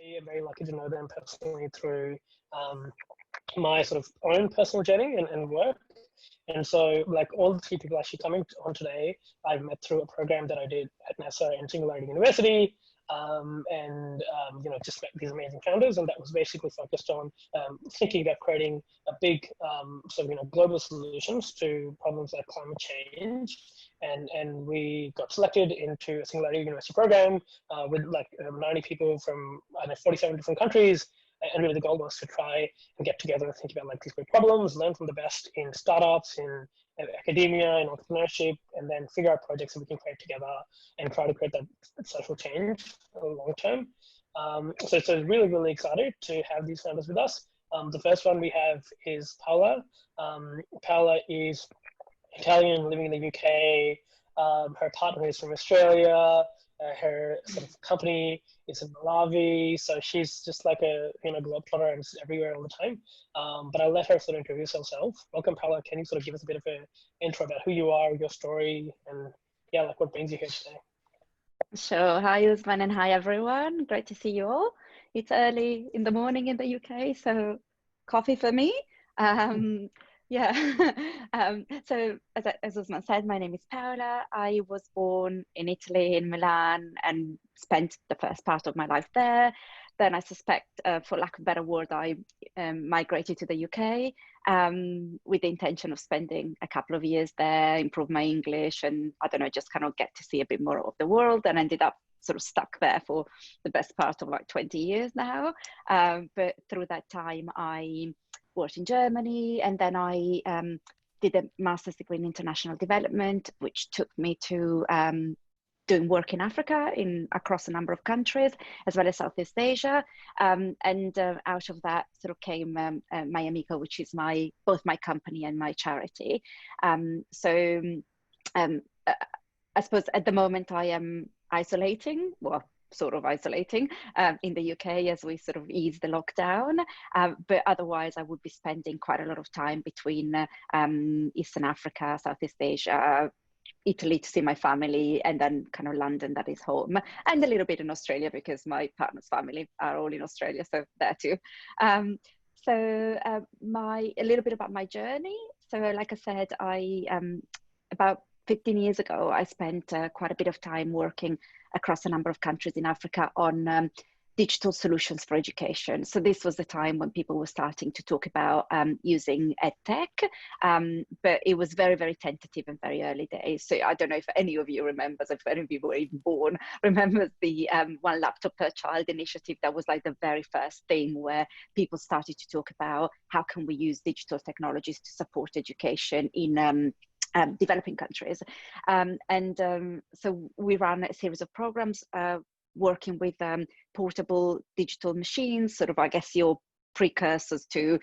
am very lucky to know them personally through my sort of own personal journey and work. And so, like all the three people actually coming on today, I've met through a program that I did at NASA and Singularity University, just met these amazing founders, and that was basically focused on thinking about creating a big global solutions to problems like climate change. And we got selected into a Singularity University program with 90 people from 47 different countries. And really the goal was to try and get together and think about like these big problems, learn from the best in startups, in academia, in entrepreneurship, and then figure out projects that we can create together and try to create that social change long term. So really, really excited to have these founders with us. The first one we have is Paola. Paola is Italian, living in the UK. Her partner is from Australia. Her sort of company is in Malawi, so she's just like a globetrotter and is everywhere all the time. But I'll let her sort of introduce herself. Welcome, Paola. Can you sort of give us a bit of an intro about who you are, your story, and like what brings you here today? Sure. Hi, Usman, and hi, everyone. Great to see you all. It's early in the morning in the UK, so coffee for me. So as Usman said, my name is Paola. I was born in Italy, in Milan, and spent the first part of my life there. Then I suspect, for lack of a better word, I migrated to the UK with the intention of spending a couple of years there, improve my English, and I don't know, just kind of get to see a bit more of the world, and ended up sort of stuck there for the best part of like 20 years now. But through that time, I worked in Germany, and then I did a master's degree in international development, which took me to doing work in Africa across a number of countries, as well as Southeast Asia. And out of that sort of came Mayamiko, which is both my company and my charity. I suppose at the moment I am isolating, sort of isolating in the UK as we sort of ease the lockdown. But otherwise I would be spending quite a lot of time between Eastern Africa, Southeast Asia, Italy to see my family, and then kind of London, that is home, and a little bit in Australia because my partner's family are all in Australia, so there too. A little bit about my journey. So like I said, about 15 years ago, I spent quite a bit of time working across a number of countries in Africa on digital solutions for education. So this was the time when people were starting to talk about using EdTech, but it was very, very tentative and very early days. So I don't know if any of you remembers, if any of you were even born, remembers the one laptop per child initiative. That was like the very first thing where people started to talk about how can we use digital technologies to support education in developing countries. So we ran a series of programs working with portable digital machines, sort of, I guess, your precursors to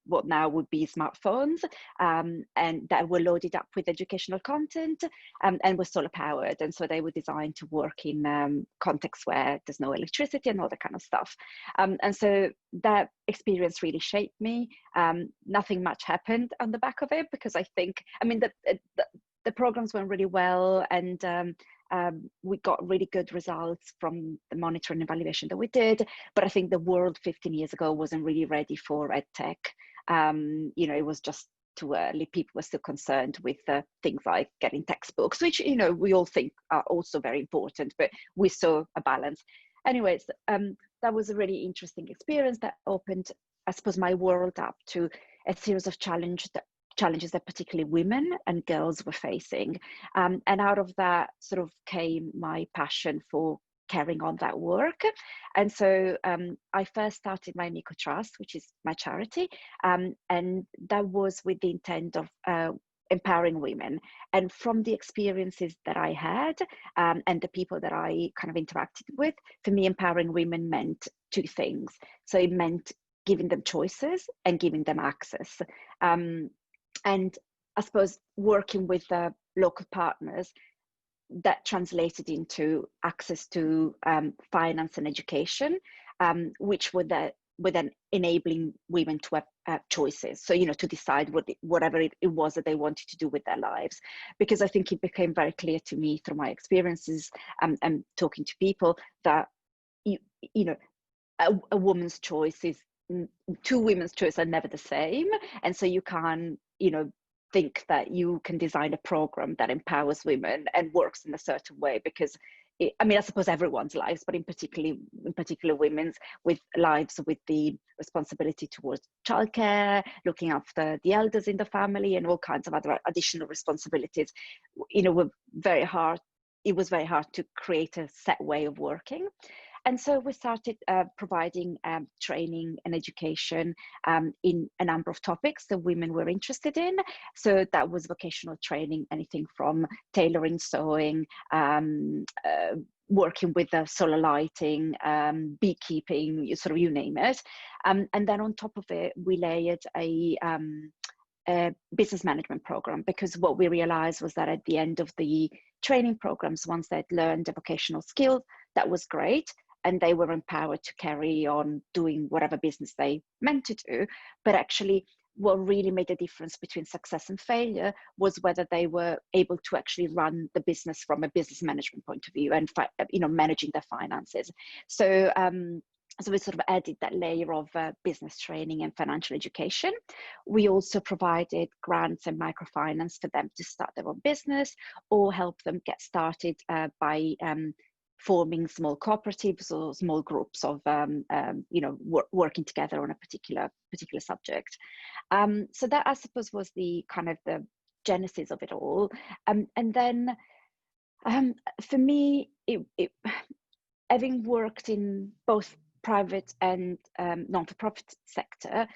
what now would be smartphones, and that were loaded up with educational content and were solar powered. And so they were designed to work in contexts where there's no electricity and all that kind of stuff. And so that experience really shaped me. Nothing much happened on the back of it because I think, I mean, the programs went really well, and we got really good results from the monitoring and evaluation that we did. But I think the world 15 years ago wasn't really ready for EdTech. It was just too early. People were still concerned with things like getting textbooks, which, we all think are also very important, but we saw a balance. Anyways, that was a really interesting experience that opened, I suppose, my world up to a series of challenges that particularly women and girls were facing. And out of that sort of came my passion for carrying on that work. And so I first started Mayamiko Trust, which is my charity. And that was with the intent of empowering women. And from the experiences that I had and the people that I kind of interacted with, for me, empowering women meant two things. So it meant giving them choices and giving them access. And I suppose working with local partners, that translated into access to finance and education, which were then enabling women to have choices. So, to decide whatever it was that they wanted to do with their lives. Because I think it became very clear to me through my experiences and talking to people that, a woman's choice is, two women's choices are never the same, and so you can't, think that you can design a program that empowers women and works in a certain way, because I suppose everyone's lives, but in particular women's with lives with the responsibility towards childcare, looking after the elders in the family, and all kinds of other additional responsibilities, were very hard. It was very hard to create a set way of working. And so we started providing training and education in a number of topics that women were interested in. So that was vocational training, anything from tailoring, sewing, working with solar lighting, beekeeping, sort of you name it. And then on top of it, we layered a business management program, because what we realized was that at the end of the training programs, once they'd learned a vocational skill, that was great, and they were empowered to carry on doing whatever business they meant to do. But actually, what really made a difference between success and failure was whether they were able to actually run the business from a business management point of view, and managing their finances. So so we sort of added that layer of business training and financial education. We also provided grants and microfinance for them to start their own business, or help them get started by forming small cooperatives or small groups of working together on a particular subject. So that, I suppose, was the kind of the genesis of it all. And then for me, it having worked in both private and non-for-profit sector,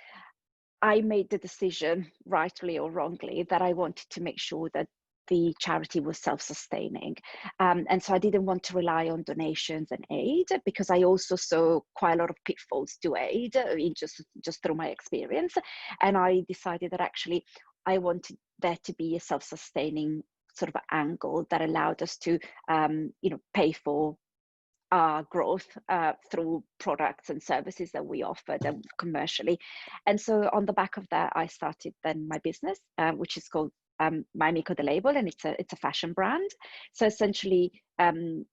I made the decision, rightly or wrongly, that I wanted to make sure that the charity was self-sustaining. And so I didn't want to rely on donations and aid, because I also saw quite a lot of pitfalls to aid just through my experience. And I decided that actually I wanted there to be a self-sustaining sort of angle that allowed us to pay for our growth through products and services that we offered commercially. And so on the back of that, I started then my business, which is called Mayamiko the label, and it's a fashion brand. So essentially, one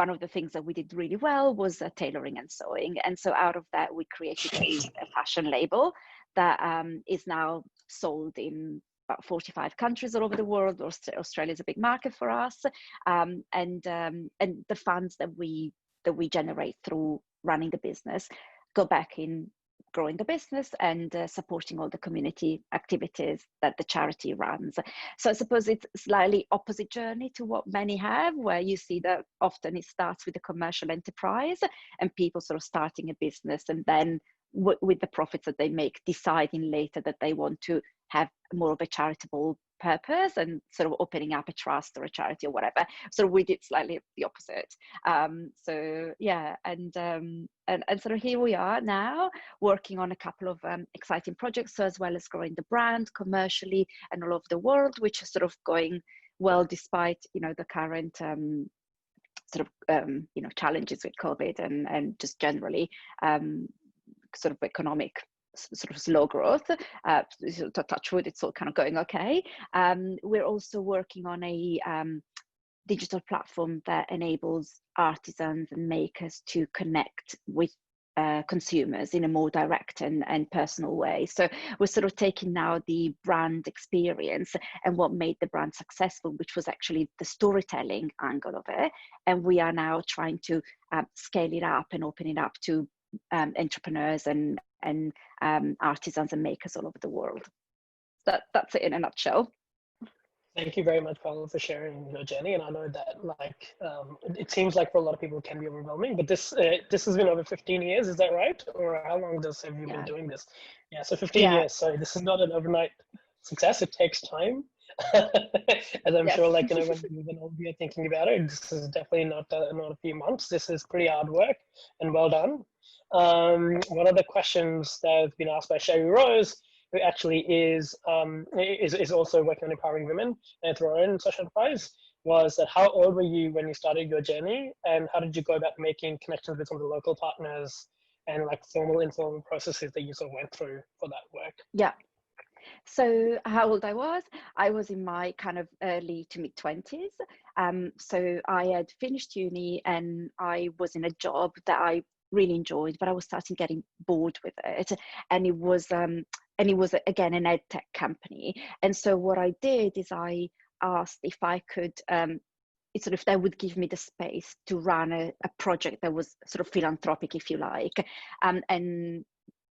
of the things that we did really well was tailoring and sewing. And so out of that, we created a fashion label that is now sold in about 45 countries all over the world. Australia is a big market for us, and the funds that we generate through running the business go back in growing the business and supporting all the community activities that the charity runs. So I suppose it's slightly opposite journey to what many have, where you see that often it starts with a commercial enterprise and people sort of starting a business, and then with the profits that they make, deciding later that they want to have more of a charitable purpose and sort of opening up a trust or a charity or whatever. So we did slightly the opposite. So yeah, and sort of here we are now, working on a couple of exciting projects, so as well as growing the brand commercially and all over the world, which is sort of going well despite the current challenges with COVID and just generally sort of economic sort of slow growth. To touch wood, it's all kind of going okay. We're also working on a digital platform that enables artisans and makers to connect with consumers in a more direct and personal way. So we're sort of taking now the brand experience and what made the brand successful, which was actually the storytelling angle of it, and we are now trying to scale it up and open it up to entrepreneurs and artisans and makers all over the world. That's it in a nutshell. Thank you very much, Paola, for sharing your journey. And I know that it seems like for a lot of people it can be overwhelming, but this has been over 15 years, is that right? Or how long have you been doing this? Yeah, so 15 years. So this is not an overnight success. It takes time. As I'm sure, when all of you are thinking about it, this is definitely not a few months. This is pretty hard work, and well done. One of the questions that has been asked by Sherry Rose, who actually is also working on empowering women and through her own social enterprise, was that how old were you when you started your journey, and how did you go about making connections with some of the local partners and like formal, informal processes that you sort of went through for that work? Yeah. So how old I was in my kind of early to mid 20s. So I had finished uni and I was in a job that I really enjoyed, but I was starting getting bored with it. And it was again an ed tech company. And so what I did is I asked if I could if they would give me the space to run a project that was sort of philanthropic, if you like. And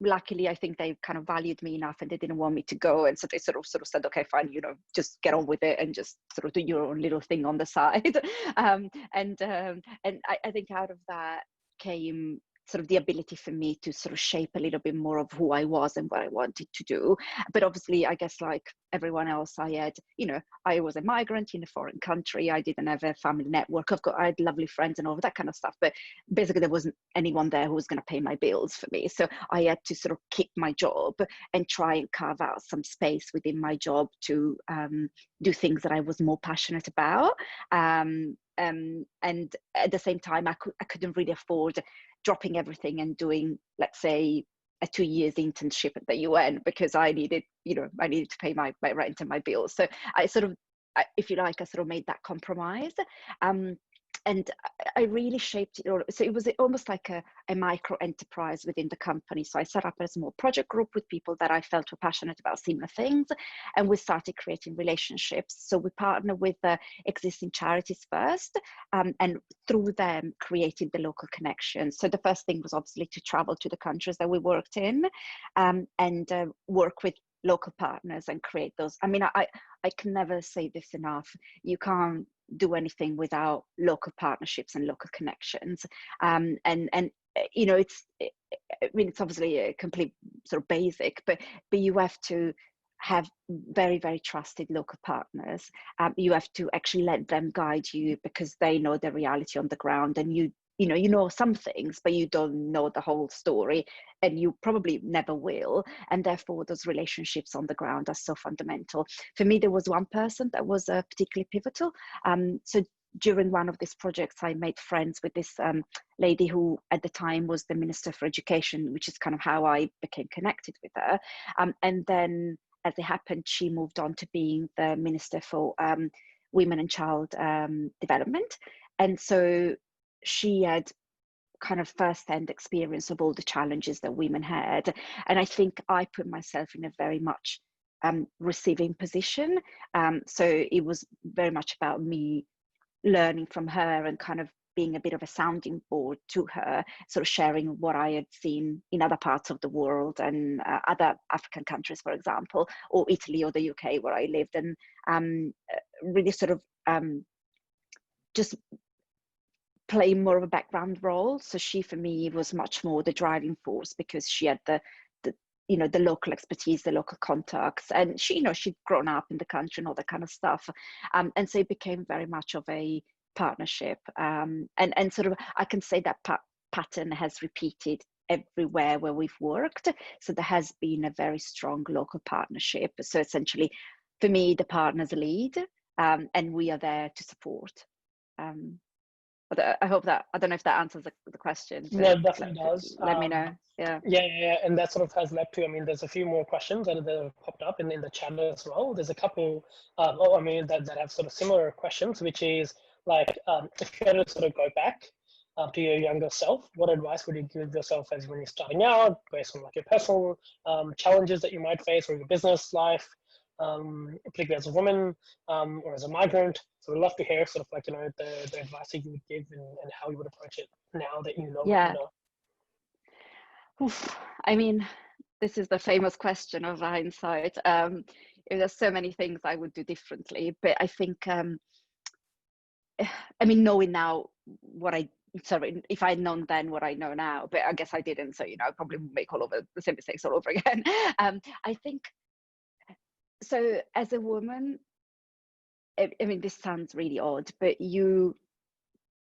luckily, I think they kind of valued me enough and they didn't want me to go. And so they sort of said, okay, fine, just get on with it and just sort of do your own little thing on the side. And I think out of that came sort of the ability for me to sort of shape a little bit more of who I was and what I wanted to do. But obviously, I guess like everyone else, I was a migrant in a foreign country. I didn't have a family network. I had lovely friends and all of that kind of stuff, but basically there wasn't anyone there who was going to pay my bills for me. So I had to sort of keep my job and try and carve out some space within my job to do things that I was more passionate about. And at the same time, I couldn't really afford dropping everything and doing, let's say, a 2 years internship at the UN, because I needed to pay my rent and my bills. So I sort of, if you like, I sort of made that compromise. And I really shaped it. So it was almost like a micro enterprise within the company. So I set up a small project group with people that I felt were passionate about similar things. And we started creating relationships. So we partnered with existing charities first, and through them created the local connections. So the first thing was obviously to travel to the countries that we worked in, and work with local partners and create those. I mean, I can never say this enough. You can't do anything without local partnerships and local connections. And it's obviously a complete sort of basic, but you have to have very, very trusted local partners. You have to actually let them guide you, because they know the reality on the ground, and you know some things, but you don't know the whole story, and you probably never will. And therefore, those relationships on the ground are so fundamental. For me, there was one person that was particularly pivotal. So during one of these projects, I made friends with this lady who at the time was the Minister for Education, which is kind of how I became connected with her. And then, as it happened, she moved on to being the Minister for Women and Child Development. And so she had kind of first-hand experience of all the challenges that women had. And I think I put myself in a very much receiving position. So it was very much about me learning from her and kind of being a bit of a sounding board to her, sort of sharing what I had seen in other parts of the world and other African countries, for example, or Italy or the UK where I lived, and really sort of just play more of a background role. So she, for me, was much more the driving force, because she had the local expertise, the local contacts, and she'd grown up in the country and all that kind of stuff. And so it became very much of a partnership. And sort of, I can say that pattern has repeated everywhere where we've worked. So there has been a very strong local partnership. So essentially, for me, the partners lead, and we are there to support. But I hope that, I don't know if that answers the question. Yeah, it definitely does. Let me know. Yeah. And that sort of has led to, I mean, there's a few more questions that have popped up in the chat as well. There's a couple, that have sort of similar questions, which is like, if you had to sort of go back to your younger self, what advice would you give yourself as when you're starting out, based on like your personal challenges that you might face, or your business life, particularly as a woman or as a migrant? So we'd love to hear sort of like, the advice that you would give and how you would approach it now that you know what you know. Oof. I mean, this is the famous question of hindsight. There's so many things I would do differently, but I think, knowing now if I'd known then what I know now, but I guess I didn't, so I probably make all over the same mistakes all over again. I think so. As a woman, I mean, this sounds really odd, but you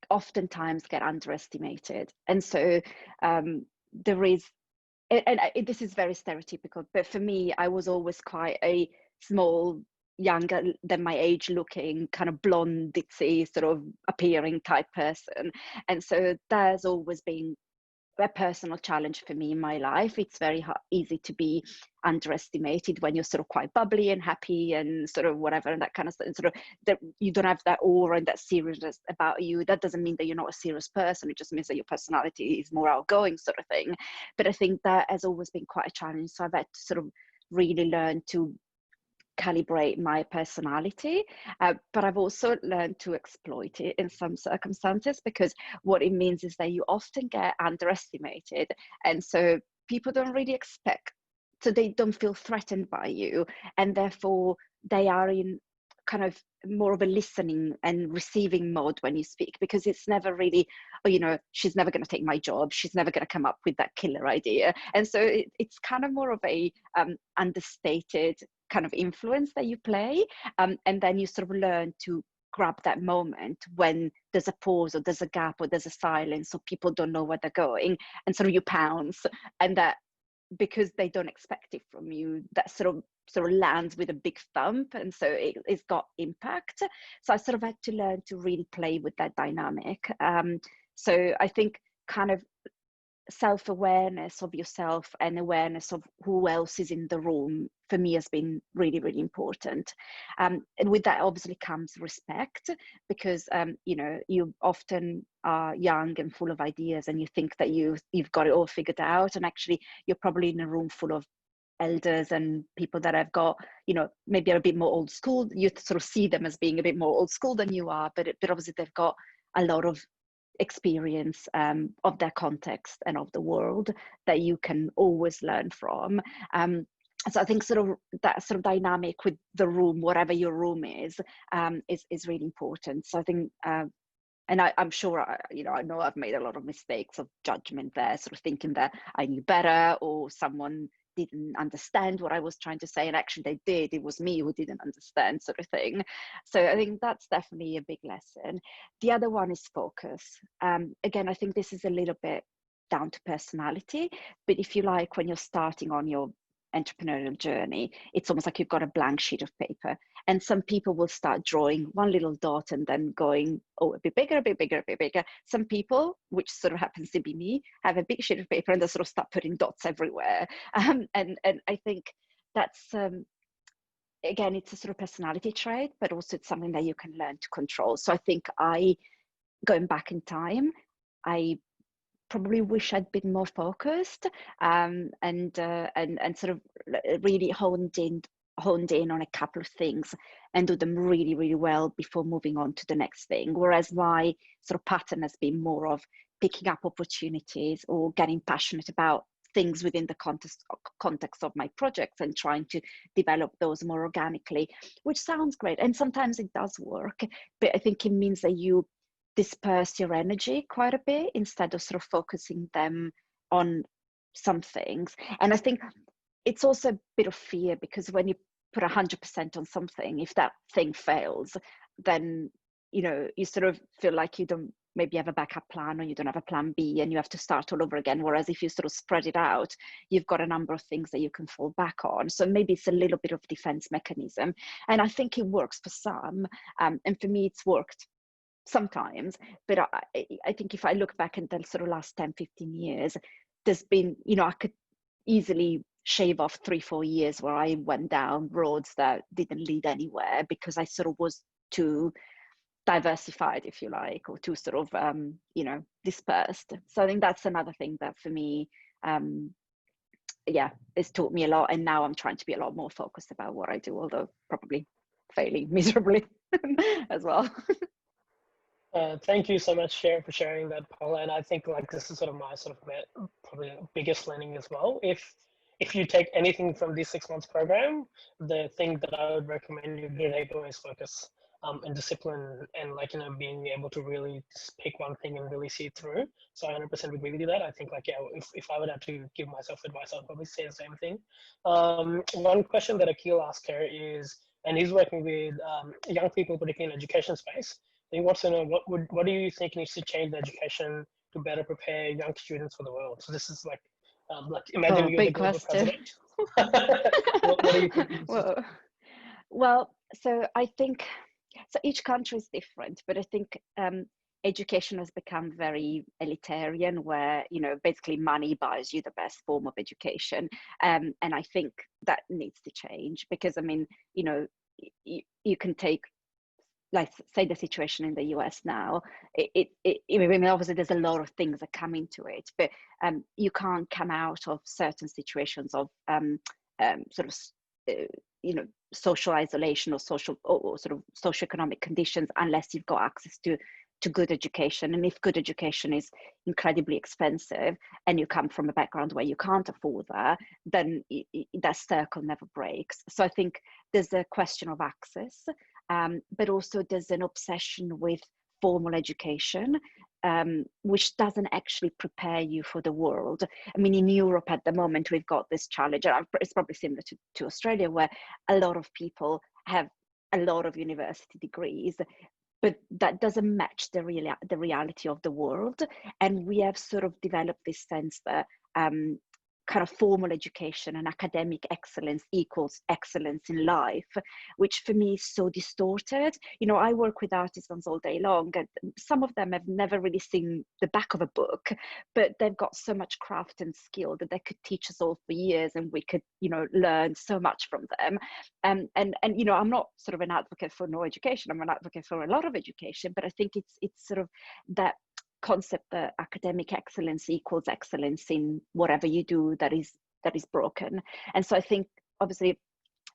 oftentimes get underestimated, and so there is, and this is very stereotypical, but for me, I was always quite a small, younger than my age looking, kind of blonde, ditzy, sort of appearing type person. And so there's always been a personal challenge for me in my life. It's very easy to be underestimated when you're sort of quite bubbly and happy and sort of whatever and that kind of stuff. And sort of that you don't have that aura and that seriousness about you. That doesn't mean that you're not a serious person. It just means that your personality is more outgoing, sort of thing. But I think that has always been quite a challenge. So I've had to sort of really learn to calibrate my personality, but I've also learned to exploit it in some circumstances, because what it means is that you often get underestimated, and so people don't really expect, so they don't feel threatened by you, and therefore they are in kind of more of a listening and receiving mode when you speak, because it's never really, oh, you know, she's never going to take my job, she's never going to come up with that killer idea. And so it's kind of more of a understated kind of influence that you play, and then you sort of learn to grab that moment when there's a pause or there's a gap or there's a silence or people don't know where they're going, and sort of you pounce, and that, because they don't expect it from you, that sort of lands with a big thump, and so it's got impact. So I sort of had to learn to really play with that dynamic. So I think kind of self-awareness of yourself and awareness of who else is in the room for me has been really, really important. And with that obviously comes respect, because you know, you often are young and full of ideas and you think that you've got it all figured out, and actually you're probably in a room full of elders and people that have got, you know, maybe are a bit more old school. You sort of see them as being a bit more old school than you are, but obviously they've got a lot of experience of their context and of the world that you can always learn from. So I think sort of that sort of dynamic with the room, whatever your room is really important. So I think, and I'm sure, you know, I know I've made a lot of mistakes of judgment there, sort of thinking that I knew better or someone didn't understand what I was trying to say, and actually they did. It was me who didn't understand, sort of thing. So I think that's definitely a big lesson. The other one is focus. Again, I think this is a little bit down to personality, but if you like, when you're starting on your entrepreneurial journey, it's almost like you've got a blank sheet of paper, and some people will start drawing one little dot and then going, oh, a bit bigger, a bit bigger, a bit bigger. Some people, which sort of happens to be me, have a big sheet of paper and they sort of start putting dots everywhere. And I think that's again, it's a sort of personality trait, but also it's something that you can learn to control. So I think going back in time, I probably wish I'd been more focused, and sort of really honed in on a couple of things and do them really, really well before moving on to the next thing. Whereas my sort of pattern has been more of picking up opportunities or getting passionate about things within the context of my projects and trying to develop those more organically, which sounds great. And sometimes it does work, but I think it means that you disperse your energy quite a bit instead of sort of focusing them on some things. And I think it's also a bit of fear, because when you put 100% on something, if that thing fails, then, you know, you sort of feel like you don't maybe have a backup plan, or you don't have a plan B, and you have to start all over again. Whereas if you sort of spread it out, you've got a number of things that you can fall back on. So maybe it's a little bit of defense mechanism. And I think it works for some. And for me, it's worked sometimes, but I think if I look back at the sort of last 10, 15 years, there's been, you know, I could easily shave off 3-4 years where I went down roads that didn't lead anywhere, because I sort of was too diversified, if you like, or too sort of, you know, dispersed. So I think that's another thing that for me, yeah, it's taught me a lot. And now I'm trying to be a lot more focused about what I do, although probably failing miserably as well. Thank you so much for sharing that, Paula. And I think like this is sort of my sort of probably biggest learning as well. If you take anything from this 6 months program, the thing that I would recommend you do is focus and discipline, and like, you know, being able to really pick one thing and really see it through. So I 100% agree with you that. I think like, yeah, if I would have to give myself advice, I'd probably say the same thing. One question that Akil asked her is, and he's working with young people, particularly in education space. He wants to know what do you think needs to change in education to better prepare young students for the world? So this is like imagine you're the Big global question. president. What do you think needs to change? Well, so I think, so each country is different, but I think education has become very elitarian, where, you know, basically money buys you the best form of education. And I think that needs to change, because I mean, you know, you can take, like, say the situation in the US now. I mean, obviously there's a lot of things that come into it, but you can't come out of certain situations of sort of you know, social isolation or social or sort of socioeconomic conditions unless you've got access to good education. And if good education is incredibly expensive and you come from a background where you can't afford that, then that circle never breaks. So I think there's a question of access, but also there's an obsession with formal education, which doesn't actually prepare you for the world. I mean, in Europe at the moment, we've got this challenge, and it's probably similar to Australia, where a lot of people have a lot of university degrees, but that doesn't match the reality of the world. And we have sort of developed this sense that kind of formal education and academic excellence equals excellence in life, which for me is so distorted. You know, I work with artisans all day long, and some of them have never really seen the back of a book, but they've got so much craft and skill that they could teach us all for years, and we could, you know, learn so much from them. And you know, I'm not sort of an advocate for no education. I'm an advocate for a lot of education, but I think it's sort of that concept that academic excellence equals excellence in whatever you do that is broken. And so I think obviously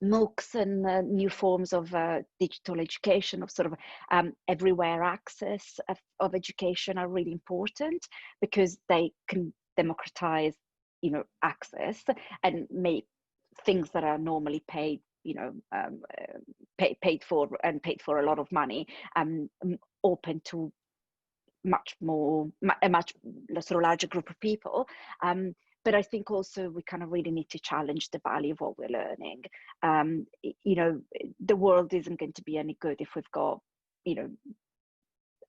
MOOCs and new forms of digital education, of sort of everywhere access of education, are really important, because they can democratize, you know, access and make things that are normally paid, you know, paid for a lot of money, open to a much sort of larger group of people. But I think also we kind of really need to challenge the value of what we're learning. You know, the world isn't going to be any good if we've got, you know,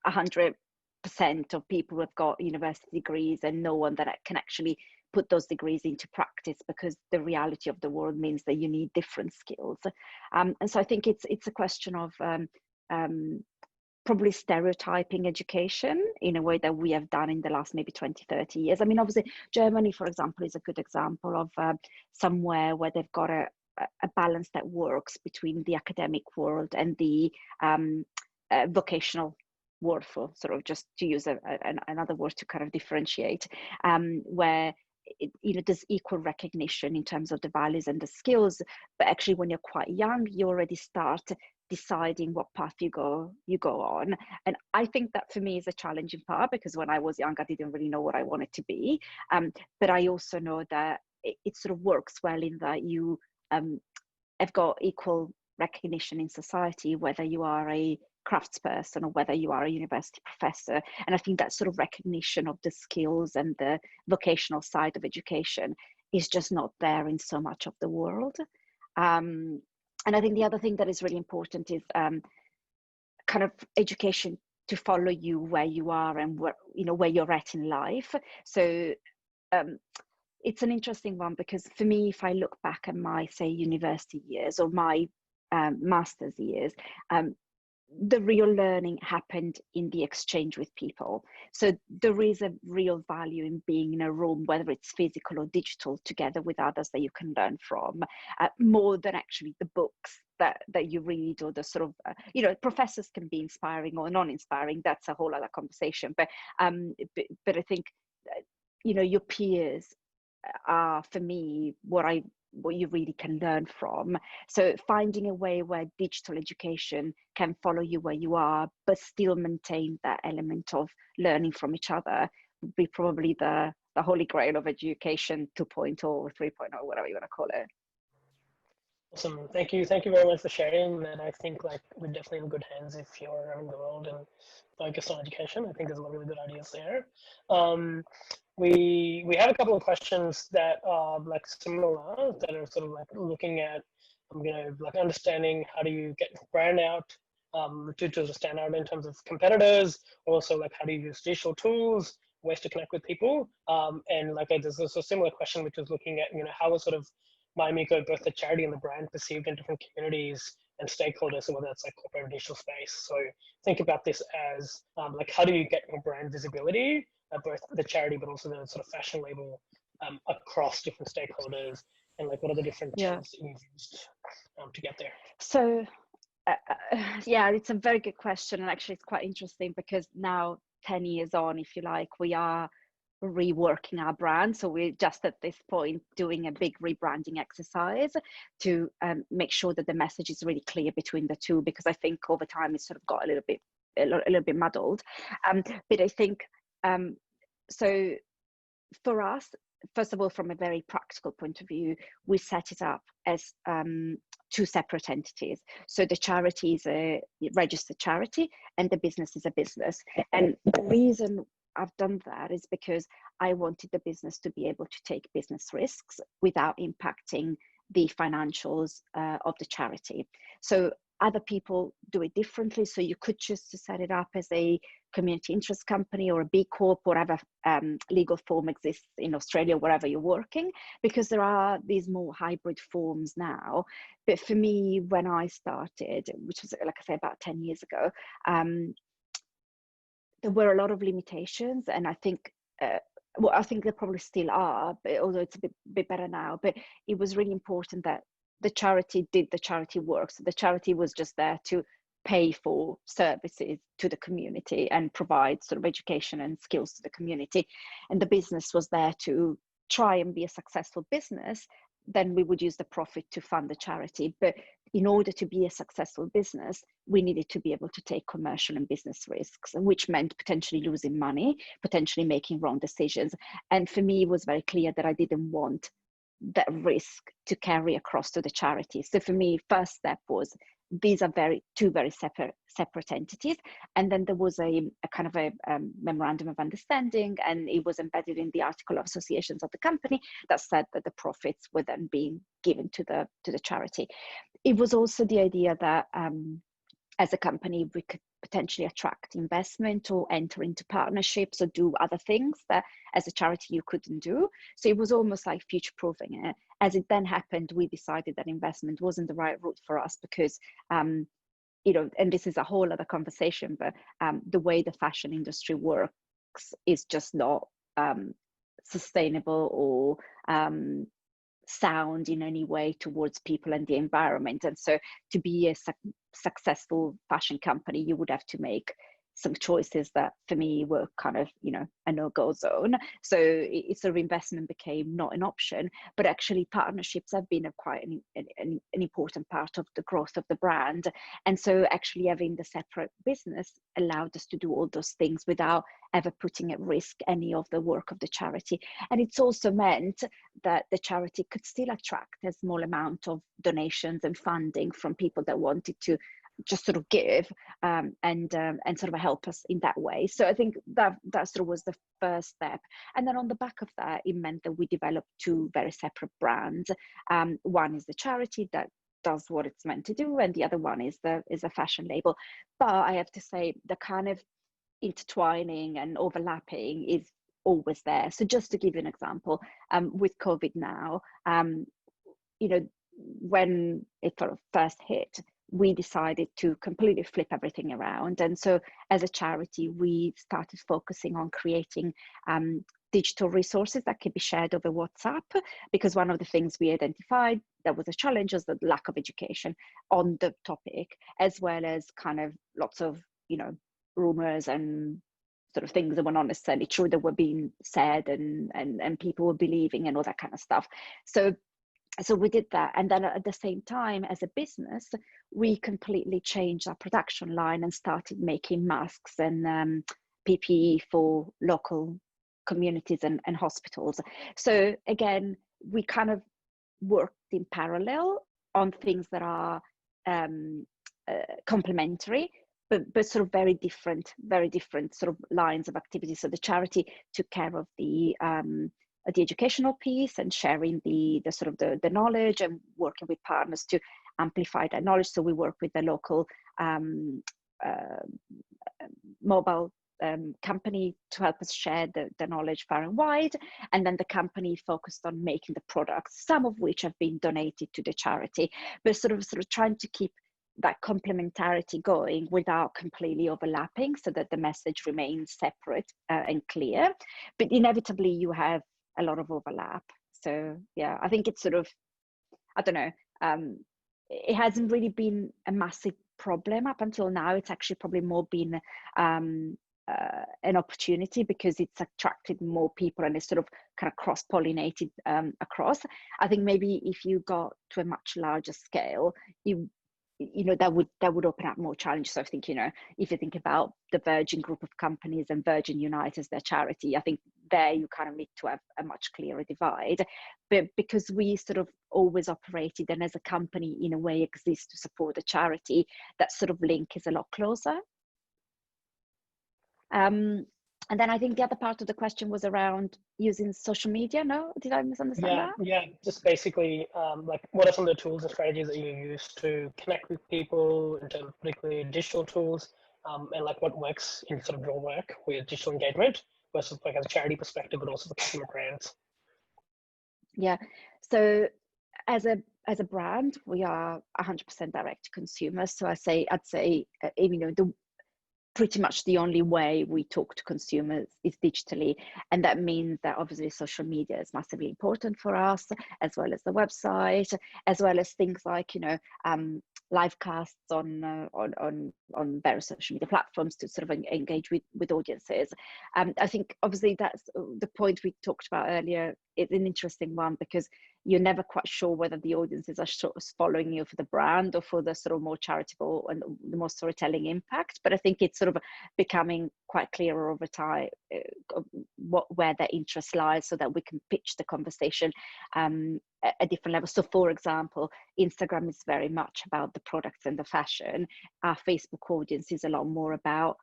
100% of people who have got university degrees and no one that can actually put those degrees into practice, because the reality of the world means that you need different skills. And so I think it's a question of probably stereotyping education in a way that we have done in the last maybe 20, 30 years. I mean, obviously, Germany, for example, is a good example of somewhere where they've got a balance that works between the academic world and the vocational world, for sort of, just to use another word to kind of differentiate, where you know, there's equal recognition in terms of the values and the skills, but actually when you're quite young, you already start deciding what path you go on. And I think that for me is a challenging part, because when I was young, I didn't really know what I wanted to be. But I also know that it sort of works well in that you have got equal recognition in society, whether you are a craftsperson or whether you are a university professor. And I think that sort of recognition of the skills and the vocational side of education is just not there in so much of the world. And I think the other thing that is really important is kind of education to follow you where you are and where, you know, where you're at in life. So it's an interesting one, because for me, if I look back at my, say, university years or my master's years, the real learning happened in the exchange with people. So there is a real value in being in a room, whether it's physical or digital, together with others that you can learn from, more than actually the books that you read, or the sort of, you know, professors can be inspiring or non-inspiring. That's a whole other conversation. But I think, you know, your peers are, for me, what you really can learn from. So finding a way where digital education can follow you where you are, but still maintain that element of learning from each other, would be probably the holy grail of education 2.0 or 3.0, whatever you want to call it. Awesome. Thank you very much for sharing. And I think, like, we're definitely in good hands if you're around the world and focused on education. I think there's a lot of really good ideas there. We have a couple of questions that are like similar, that are sort of like looking at, you know, like understanding how do you get brand out to stand out in terms of competitors. Also, like, how do you use digital tools, ways to connect with people, and like there's also a similar question which was looking at, you know, how was sort of Mayamiko, both the charity and the brand, perceived in different communities and stakeholders, so whether it's like corporate or digital space. So think about this as like, how do you get your brand visibility, both the charity but also the sort of fashion label, across different stakeholders, and like what are the different tools that you've used to get there? So yeah, it's a very good question, and actually it's quite interesting because now 10 years on, if you like, we are reworking our brand. So we're just at this point doing a big rebranding exercise to make sure that the message is really clear between the two, because I think over time it's sort of got a little bit muddled. But I think so for us, first of all, from a very practical point of view, we set it up as two separate entities. So the charity is a registered charity and the business is a business. And the reason I've done that is because I wanted the business to be able to take business risks without impacting the financials of the charity. So other people do it differently. So you could choose to set it up as a community interest company or a B Corp, whatever legal form exists in Australia, wherever you're working, because there are these more hybrid forms now. But for me, when I started, which was, like I say, about 10 years ago, there were a lot of limitations. And I think, well, I think there probably still are, but although it's a bit better now, but it was really important that the charity did the charity work. So the charity was just there to pay for services to the community and provide sort of education and skills to the community. And the business was there to try and be a successful business. Then we would use the profit to fund the charity. But in order to be a successful business, we needed to be able to take commercial and business risks, which meant potentially losing money, potentially making wrong decisions. And for me, it was very clear that I didn't want that risk to carry across to the charity. So for me, first step was these are two very separate entities. And then there was a kind of a memorandum of understanding, and it was embedded in the article of associations of the company that said that the profits were then being given to the charity. It was also the idea that as a company, we could potentially attract investment or enter into partnerships or do other things that as a charity you couldn't do. So it was almost like future-proofing it. As it then happened, we decided that investment wasn't the right route for us because, you know, and this is a whole other conversation, but the way the fashion industry works is just not sustainable or sound in any way towards people and the environment. And so to be a successful fashion company, you would have to make some choices that for me were kind of, you know, a no-go zone. So it's sort of investment became not an option, but actually partnerships have been quite an important part of the growth of the brand. And so actually having the separate business allowed us to do all those things without ever putting at risk any of the work of the charity. And it's also meant that the charity could still attract a small amount of donations and funding from people that wanted to just sort of give and sort of help us in that way. So I think that sort of was the first step. And then on the back of that, it meant that we developed two very separate brands. One is the charity that does what it's meant to do, and the other one is a fashion label. But I have to say the kind of intertwining and overlapping is always there. So just to give you an example, with COVID now, you know, when it sort of first hit, we decided to completely flip everything around. And so as a charity, we started focusing on creating digital resources that could be shared over WhatsApp, because one of the things we identified that was a challenge was the lack of education on the topic, as well as kind of lots of, you know, rumors and sort of things that were not necessarily true that were being said and people were believing and all that kind of stuff. So we did that. And then at the same time, as a business, we completely changed our production line and started making masks and PPE for local communities and hospitals. So again, we kind of worked in parallel on things that are complementary, but sort of very different sort of lines of activity. So the charity took care of the educational piece and sharing the sort of the knowledge and working with partners to amplify that knowledge. So we work with the local mobile company to help us share the knowledge far and wide. And then the company focused on making the products, some of which have been donated to the charity, but sort of trying to keep that complementarity going without completely overlapping, so that the message remains separate and clear. But inevitably, you have a lot of overlap. So yeah, I think it's sort of, I don't know, it hasn't really been a massive problem up until now. It's actually probably more been an opportunity, because it's attracted more people and it's sort of kind of cross-pollinated across. I think maybe if you got to a much larger scale, you know, that would open up more challenges. So I think, you know, if you think about the Virgin group of companies and Virgin Unite as their charity, I think there you kind of need to have a much clearer divide. But because we sort of always operated and as a company in a way exist to support the charity, that sort of link is a lot closer. And then I think the other part of the question was around using social media. No, did I misunderstand that? Yeah, just basically, like, what are some of the tools and strategies that you use to connect with people in terms of particularly digital tools, and like what works in sort of your work with digital engagement versus like as a charity perspective, but also the consumer brands? Yeah, so as a brand, we are 100% direct to consumer. So I'd say, you know, pretty much the only way we talk to consumers is digitally, and that means that obviously social media is massively important for us, as well as the website, as well as things like, you know, live casts on various social media platforms to sort of engage with audiences. I think obviously that's the point we talked about earlier. It's an interesting one, because you're never quite sure whether the audiences are sort of following you for the brand or for the sort of more charitable and the more storytelling impact. But I think it's sort of becoming quite clearer over time where their interest lies, so that we can pitch the conversation at a different level. So for example, Instagram is very much about the products and the fashion. Our Facebook audience is a lot more about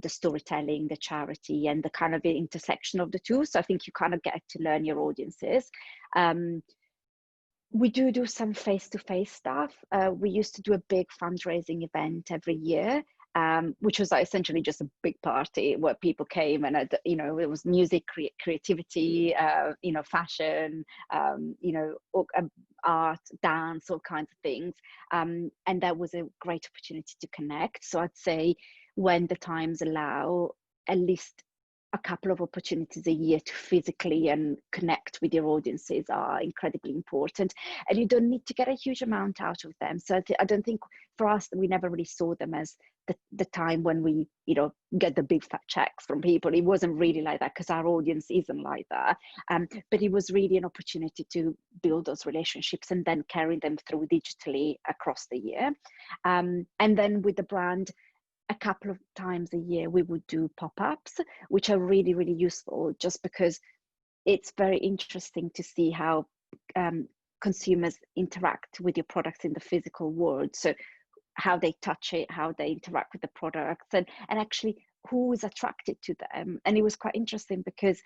the storytelling, the charity, and the kind of intersection of the two. So I think you kind of get to learn your audiences. We do some face-to-face stuff. We used to do a big fundraising event every year, which was essentially just a big party where people came, and you know, it was music, creativity, you know, fashion, you know, art, dance, all kinds of things, and that was a great opportunity to connect. So I'd say, when the times allow, at least a couple of opportunities a year to physically and connect with your audiences are incredibly important, and you don't need to get a huge amount out of them. So I don't think, for us, we never really saw them as the time when we, you know, get the big fat checks from people. It wasn't really like that, because our audience isn't like that. But it was really an opportunity to build those relationships and then carry them through digitally across the year. And then with the brand, a couple of times a year we would do pop-ups, which are really, really useful, just because it's very interesting to see how consumers interact with your products in the physical world. So how they touch it, how they interact with the products, and actually who is attracted to them. And it was quite interesting, because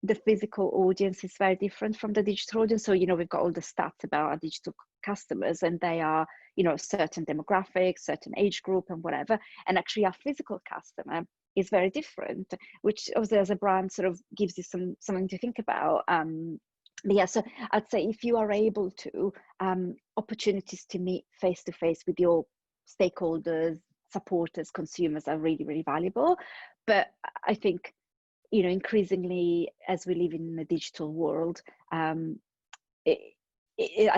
the physical audience is very different from the digital audience. So, you know, we've got all the stats about our digital customers, and they are, you know, certain demographics, certain age group and whatever. And actually our physical customer is very different, which obviously as a brand sort of gives you something to think about. But yeah, so I'd say if you are able to, opportunities to meet face to face with your stakeholders, supporters, consumers are really, really valuable. But I think, you know, increasingly as we live in a digital world, I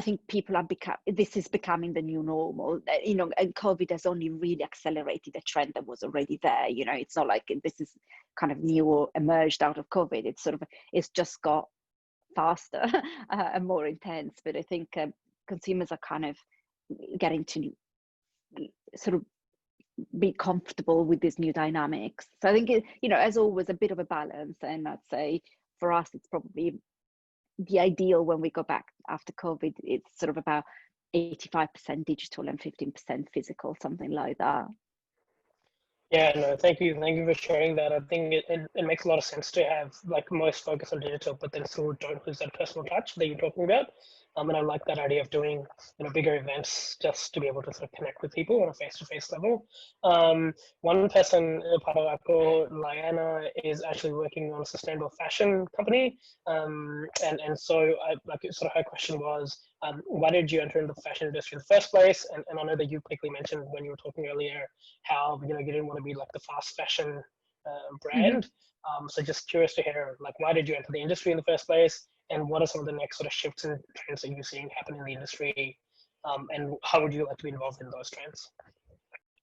think people are this is becoming the new normal, you know, and COVID has only really accelerated a trend that was already there. You know, it's not like this is kind of new or emerged out of COVID. It's sort of, it's just got faster and more intense. But I think consumers are kind of getting to sort of be comfortable with these new dynamics. So I think, you know, as always, a bit of a balance. And I'd say for us, it's probably the ideal when we go back after COVID, it's sort of about 85% digital and 15% physical, something like that. Yeah, no, thank you for sharing that. I think it makes a lot of sense to have like most focus on digital, but then still don't lose that personal touch that you're talking about. And I like that idea of doing, bigger events just to be able to sort of connect with people on a face-to-face level. One person, part of our cohort, Liana, is actually working on a sustainable fashion company. And so sort of her question was, why did you enter into the fashion industry in the first place? And I know that you quickly mentioned when you were talking earlier how, you didn't want to be like the fast fashion Mhm. brand. So just curious to hear, like, why did you enter the industry in the first place? And what are some of the next sort of shifts and trends that you're seeing happen in the industry? And how would you like to be involved in those trends?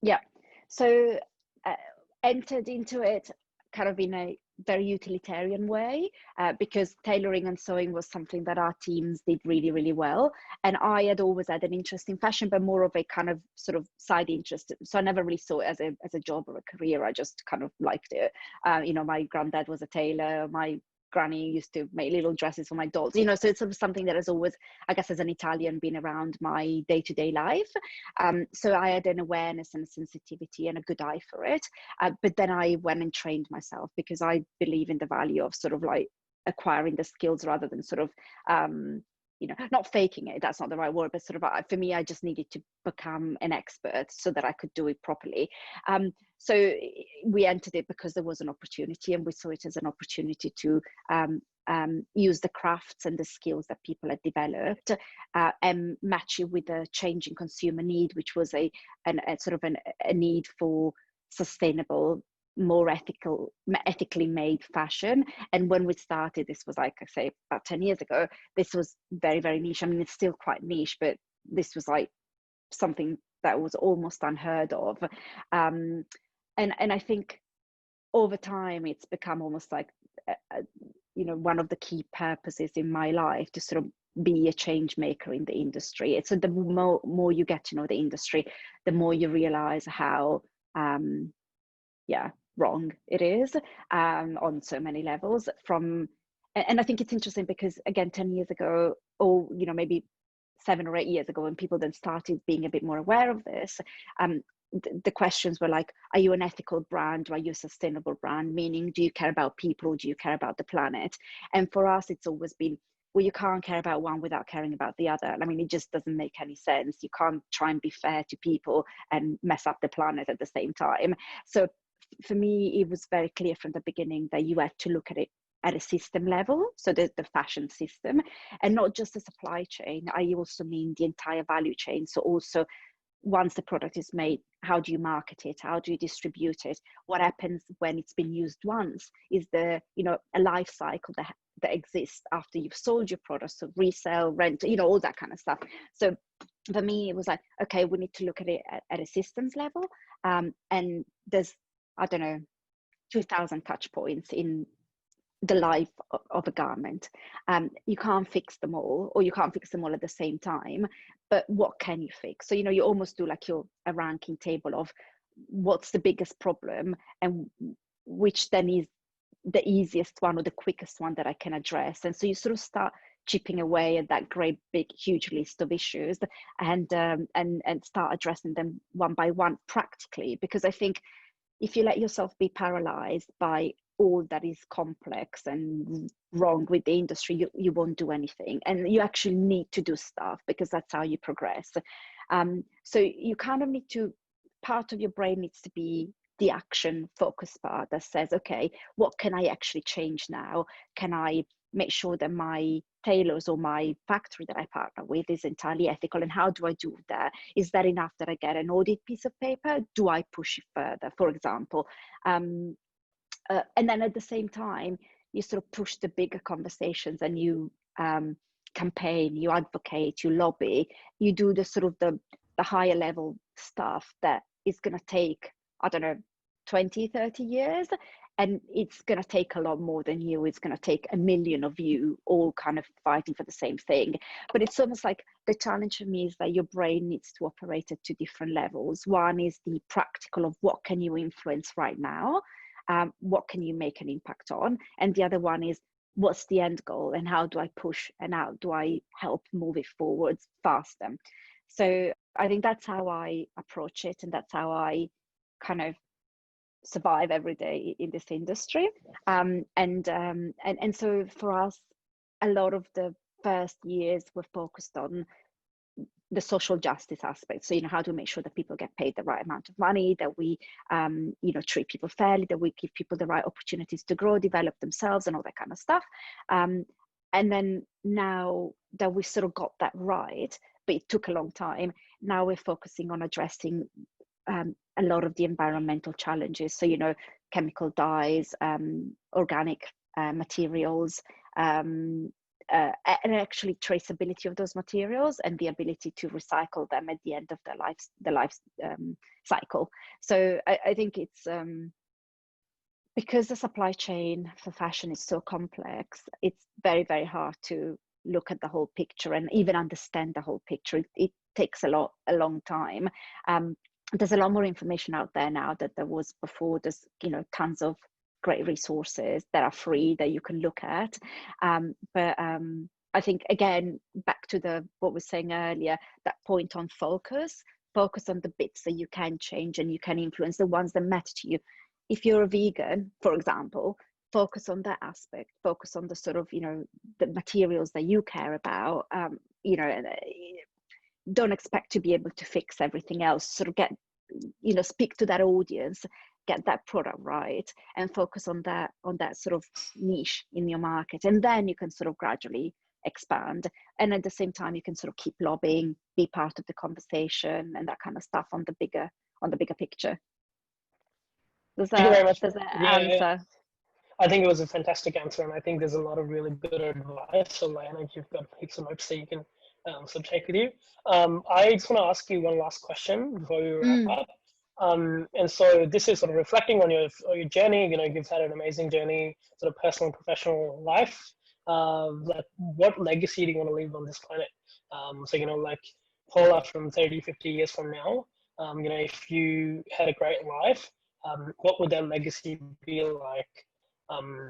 Yeah. So uh, entered into it kind of in a very utilitarian way, because tailoring and sewing was something that our teams did really, really well. And I had always had an interest in fashion, but more of a kind of sort of side interest. So I never really saw it as a job or a career. I just kind of liked it. My granddad was a tailor. My granny used to make little dresses for my dolls, so it's sort of something that has always, I guess, as an Italian, been around my day-to-day life. So I had an awareness and a sensitivity and a good eye for it. But then I went and trained myself, because I believe in the value of sort of like acquiring the skills rather than sort of, not faking it. That's not the right word, but sort of, for me, I just needed to become an expert so that I could do it properly. So we entered it because there was an opportunity, and we saw it as an opportunity to use the crafts and the skills that people had developed, and match it with a changing consumer need, which was a need for sustainable, more ethically made fashion. And when we started, this was, like I say, about 10 years ago, this was very, very niche. I mean, it's still quite niche, but this was like something that was almost unheard of. And I think over time it's become almost like one of the key purposes in my life, to sort of be a change maker in the industry. So the more you get to know the industry, the more you realize how wrong it is, on so many levels. And I think it's interesting because, again, 10 years ago, or maybe 7 or 8 years ago, when people then started being a bit more aware of this, the questions were like, are you an ethical brand, or are you a sustainable brand? Meaning, do you care about people, or do you care about the planet? And for us, it's always been, well, you can't care about one without caring about the other. I mean, it just doesn't make any sense. You can't try and be fair to people and mess up the planet at the same time. So for me, it was very clear from the beginning that you had to look at it at a system level, so the fashion system, and not just the supply chain. I also mean the entire value chain. So also, once the product is made, how do you market it? How do you distribute it? What happens when it's been used once? Is there, a life cycle that exists after you've sold your product? So resell, rent, all that kind of stuff. So for me, it was like, okay, we need to look at it at a systems level. And there's, I don't know, 2,000 touch points in the life of a garment. You can't fix them all, or you can't fix them all at the same time, but what can you fix? So you almost do like a ranking table of what's the biggest problem, and which then is the easiest one or the quickest one that I can address. And so you sort of start chipping away at that great big huge list of issues, and start addressing them one by one practically. Because I think if you let yourself be paralyzed by all that is complex and wrong with the industry, you won't do anything. And you actually need to do stuff, because that's how you progress. So you kind of need to, part of your brain needs to be the action focused part that says, okay, what can I actually change now? Can I make sure that my tailors or my factory that I partner with is entirely ethical? And how do I do that? Is that enough that I get an audit piece of paper? Do I push it further, for example? And then at the same time, you sort of push the bigger conversations, and you campaign, you advocate, you lobby, you do the sort of the higher level stuff that is going to take, I don't know, 20, 30 years. And it's going to take a lot more than you. It's going to take a million of you all kind of fighting for the same thing. But it's almost like the challenge for me is that your brain needs to operate at 2 different levels. One is the practical of what can you influence right now? What can you make an impact on? And the other one is, what's the end goal, and how do I push, and how do I help move it forwards faster? So I think that's how I approach it, and that's how I kind of survive every day in this industry. And so for us, a lot of the first years were focused on the social justice aspect. So, how do we make sure that people get paid the right amount of money, that we, treat people fairly, that we give people the right opportunities to grow, develop themselves, and all that kind of stuff. And then now that we sort of got that right, but it took a long time, now we're focusing on addressing a lot of the environmental challenges. So, chemical dyes, organic materials, and actually traceability of those materials and the ability to recycle them at the end of their life cycle. So I think it's because the supply chain for fashion is so complex, it's very, very hard to look at the whole picture and even understand the whole picture. It takes a long time. There's a lot more information out there now that there was before. There's tons of great resources that are free that you can look at, but I think, again, back to what we were saying earlier, that point on focus on the bits that you can change and you can influence, the ones that matter to you. If you're a vegan, for example, focus on that aspect, focus on the sort of the materials that you care about. Don't expect to be able to fix everything else. Sort of get speak to that audience, get that product right, and focus on that sort of niche in your market, and then you can sort of gradually expand. And at the same time, you can sort of keep lobbying, be part of the conversation, and that kind of stuff on the bigger picture. Thank you very much. Does that answer? I think it was a fantastic answer, and I think there's a lot of really good advice. So, Lana, you've got heaps of notes so you can take with you. I just want to ask you one last question before we wrap up. And so this is sort of reflecting on your journey. You've had an amazing journey, sort of personal and professional life. Like, what legacy do you want to leave on this planet? So, like Paula, from 30, 50 years from now, if you had a great life, what would that legacy be like,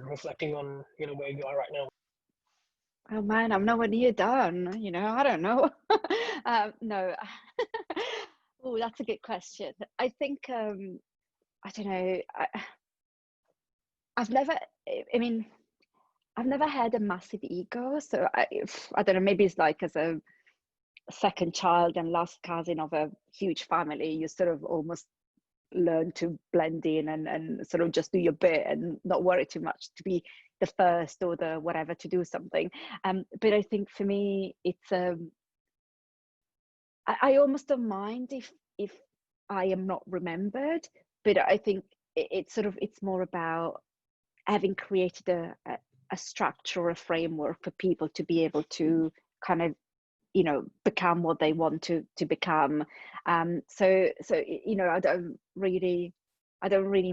reflecting on, where you are right now? Oh man, I'm nowhere near done. I don't know. No. Oh, that's a good question. I think, I don't know. I've never had a massive ego. So I don't know, maybe it's like as a second child and last cousin of a huge family, you sort of almost learn to blend in and sort of just do your bit and not worry too much to be the first or the whatever to do something. But I think for me, it's I almost don't mind if I am not remembered, but I think it's more about having created a structure or a framework for people to be able to kind of become what they want to become. So I don't really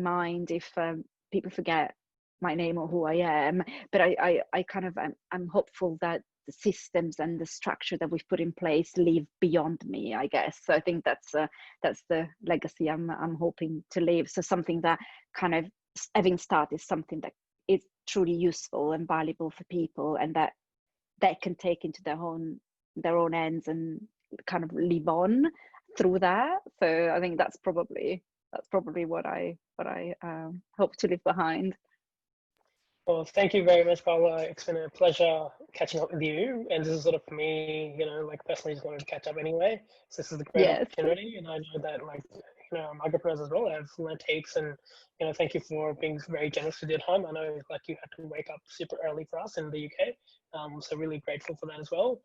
mind if people forget my name or who I am, but I kind of I'm hopeful that the systems and the structure that we've put in place live beyond me, I guess. So I think that's the legacy I'm hoping to leave. So something that kind of, having started something that is truly useful and valuable for people, and that they can take into their own ends and kind of live on through that. So I think that's probably what I hope to leave behind. Well, thank you very much, Paola. It's been a pleasure catching up with you. And this is sort of, for me, like, personally just wanted to catch up anyway. So this is a great opportunity. And I know that, like, entrepreneurs as well have learned heaps. And, thank you for being very generous with your time. I know, like, you had to wake up super early for us in the UK. So really grateful for that as well.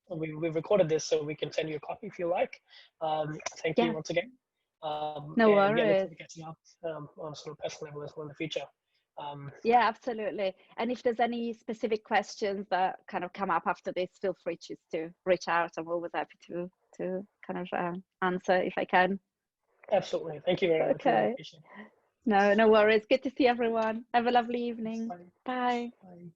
We've recorded this, so we can send you a copy if you like. Thank you once again. No worries. Catching up on a sort of personal level as well in the future. Yeah, absolutely. And if there's any specific questions that kind of come up after this, feel free to reach out. I'm always happy to kind of answer if I can. Absolutely. Thank you very much. Okay. No worries. Good to see everyone. Have a lovely evening. Bye. Bye.